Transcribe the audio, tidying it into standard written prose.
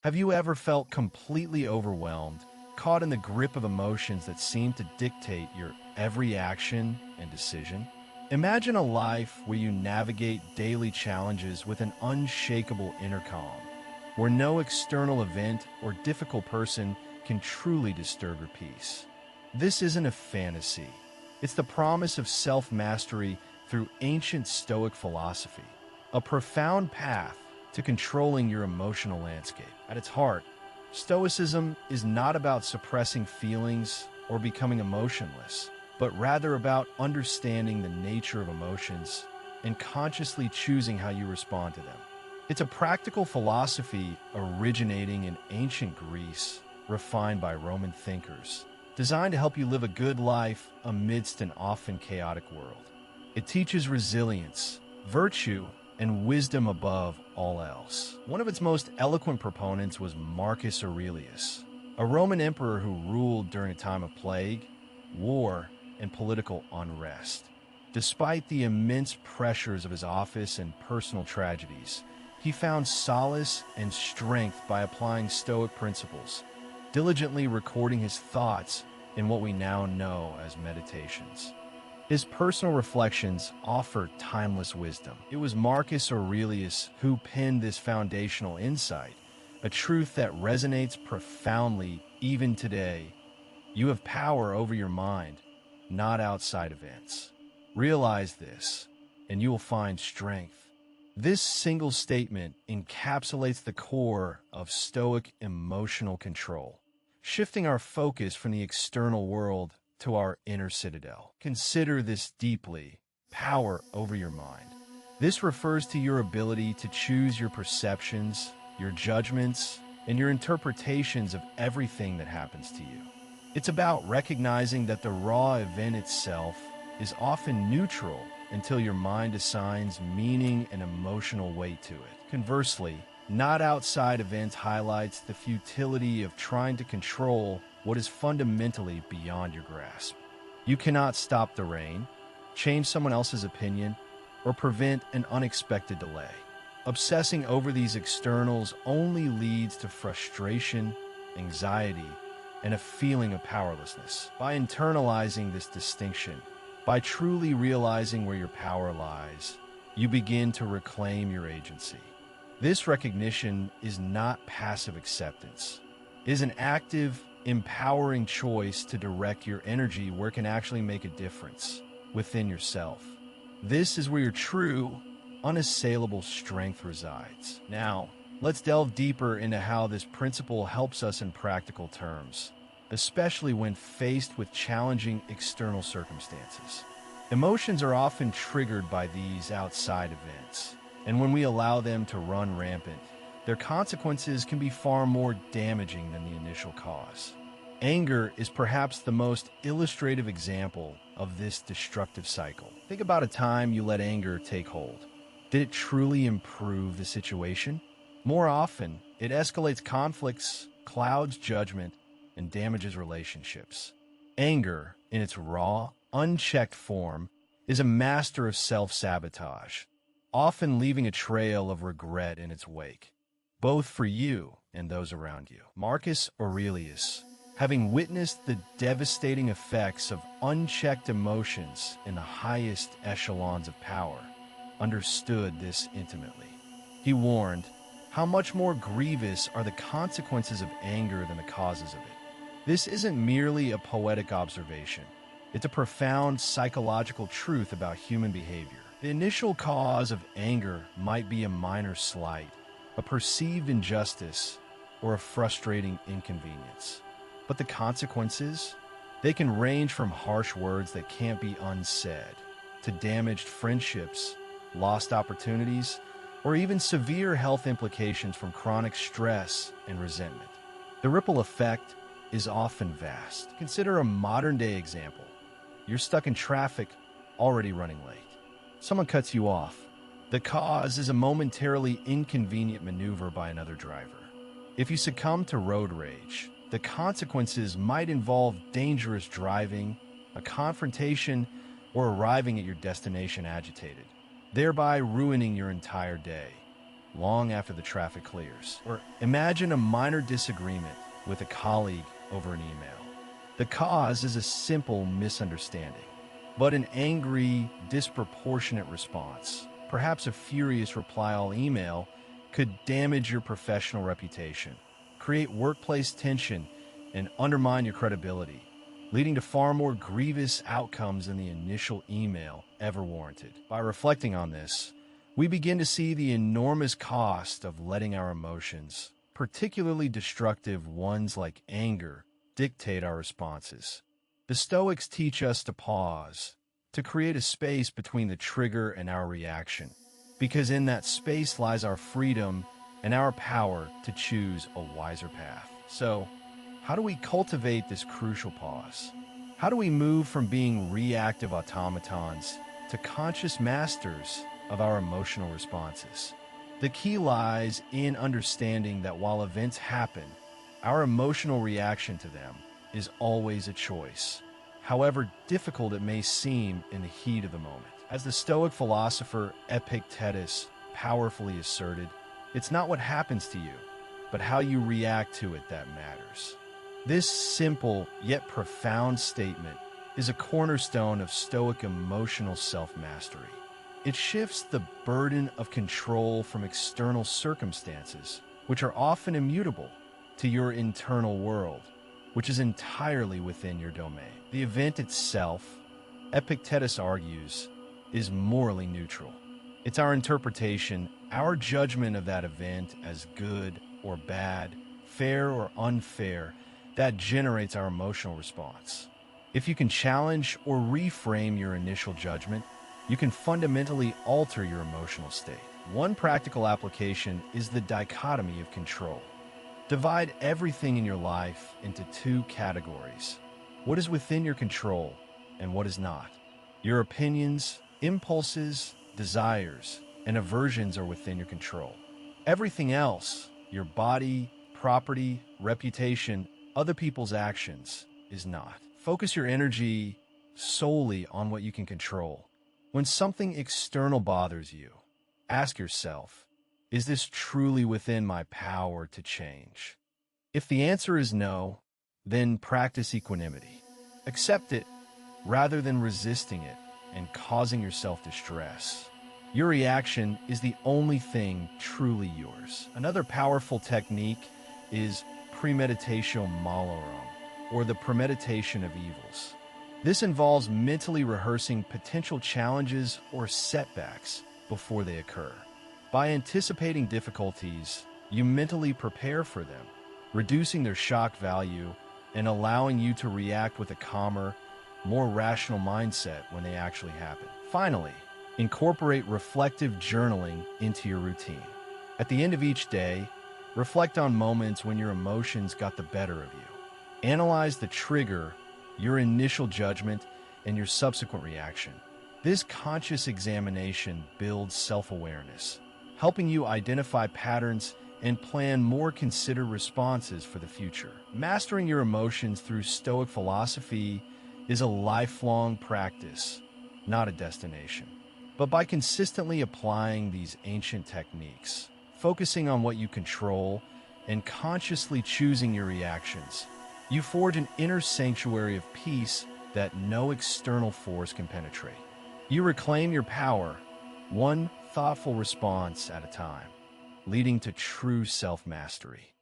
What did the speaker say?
Have you ever felt completely overwhelmed, caught in the grip of emotions that seem to dictate your every action and decision? Imagine a life where you navigate daily challenges with an unshakable inner calm, where no external event or difficult person can truly disturb your peace. This isn't a fantasy. It's the promise of self-mastery through ancient Stoic philosophy, a profound path to controlling your emotional landscape. At its heart, Stoicism is not about suppressing feelings or becoming emotionless, but rather about understanding the nature of emotions and consciously choosing how you respond to them. It's a practical philosophy originating in ancient Greece, refined by Roman thinkers, designed to help you live a good life amidst an often chaotic world. It teaches resilience, virtue, and wisdom above all else. One of its most eloquent proponents was Marcus Aurelius, a Roman emperor who ruled during a time of plague, war, and political unrest. Despite the immense pressures of his office and personal tragedies, he found solace and strength by applying Stoic principles, diligently recording his thoughts in what we now know as meditations. His personal reflections offer timeless wisdom. It was Marcus Aurelius who penned this foundational insight, a truth that resonates profoundly even today. You have power over your mind, not outside events. Realize this, and you will find strength. This single statement encapsulates the core of Stoic emotional control, shifting our focus from the external world to our inner citadel. Consider this deeply: power over your mind. This refers to your ability to choose your perceptions, your judgments, and your interpretations of everything that happens to you. It's about recognizing that the raw event itself is often neutral until your mind assigns meaning and emotional weight to it. Conversely, not outside events highlights the futility of trying to control what is fundamentally beyond your grasp. You cannot stop the rain, change someone else's opinion, or prevent an unexpected delay. Obsessing over these externals only leads to frustration, anxiety, and a feeling of powerlessness. By internalizing this distinction, by truly realizing where your power lies, you begin to reclaim your agency. This recognition is not passive acceptance. It is an active, empowering choice to direct your energy where it can actually make a difference, within yourself. This is where your true, unassailable strength resides. Now, let's delve deeper into how this principle helps us in practical terms, especially when faced with challenging external circumstances. Emotions are often triggered by these outside events, and when we allow them to run rampant, their consequences can be far more damaging than the initial cause. Anger is perhaps the most illustrative example of this destructive cycle. Think about a time you let anger take hold. Did it truly improve the situation? More often, it escalates conflicts, clouds judgment, and damages relationships. Anger, in its raw, unchecked form, is a master of self-sabotage, often leaving a trail of regret in its wake, both for you and those around you. Marcus Aurelius, having witnessed the devastating effects of unchecked emotions in the highest echelons of power, understood this intimately. He warned, "How much more grievous are the consequences of anger than the causes of it." This isn't merely a poetic observation. It's a profound psychological truth about human behavior. The initial cause of anger might be a minor slight, a perceived injustice, or a frustrating inconvenience. But the consequences? They can range from harsh words that can't be unsaid, to damaged friendships, lost opportunities, or even severe health implications from chronic stress and resentment. The ripple effect is often vast. Consider a modern-day example. You're stuck in traffic, already running late. Someone cuts you off. The cause is a momentarily inconvenient maneuver by another driver. If you succumb to road rage, the consequences might involve dangerous driving, a confrontation, or arriving at your destination agitated, thereby ruining your entire day. long after the traffic clears. Or imagine a minor disagreement with a colleague over an email. The cause is a simple misunderstanding, but an angry, disproportionate response, perhaps a furious reply-all email, could damage your professional reputation, create workplace tension, and undermine your credibility, leading to far more grievous outcomes than the initial email ever warranted. By reflecting on this, we begin to see the enormous cost of letting our emotions, particularly destructive ones like anger, dictate our responses. The Stoics teach us to pause, to create a space between the trigger and our reaction, because in that space lies our freedom and our power to choose a wiser path. So, how do we cultivate this crucial pause? How do we move from being reactive automatons to conscious masters of our emotional responses? The key lies in understanding that while events happen, our emotional reaction to them is always a choice, however difficult it may seem in the heat of the moment. As the Stoic philosopher Epictetus powerfully asserted, it's not what happens to you, but how you react to it that matters. This simple yet profound statement is a cornerstone of Stoic emotional self-mastery. It shifts the burden of control from external circumstances, which are often immutable, to your internal world, which is entirely within your domain. The event itself, Epictetus argues, is morally neutral. It's our interpretation, our judgment of that event as good or bad, fair or unfair, that generates our emotional response. If you can challenge or reframe your initial judgment, you can fundamentally alter your emotional state. One practical application is the dichotomy of control. Divide everything in your life into two categories: what is within your control and what is not. Your opinions, impulses, desires, and aversions are within your control. Everything else, your body, property, reputation, other people's actions, is not. Focus your energy solely on what you can control. When something external bothers you, ask yourself, is this truly within my power to change? If the answer is no, then practice equanimity. Accept it rather than resisting it and causing yourself distress. Your reaction is the only thing truly yours. Another powerful technique is premeditatio malorum, or the premeditation of evils. This involves mentally rehearsing potential challenges or setbacks before they occur. By anticipating difficulties, you mentally prepare for them, reducing their shock value and allowing you to react with a calmer, more rational mindset when they actually happen. Finally, incorporate reflective journaling into your routine. At the end of each day, reflect on moments when your emotions got the better of you. Analyze the trigger, your initial judgment, and your subsequent reaction. This conscious examination builds self-awareness, helping you identify patterns and plan more considered responses for the future. Mastering your emotions through Stoic philosophy is a lifelong practice, not a destination. But by consistently applying these ancient techniques, focusing on what you control, and consciously choosing your reactions, you forge an inner sanctuary of peace that no external force can penetrate. You reclaim your power, one thoughtful response at a time, leading to true self-mastery.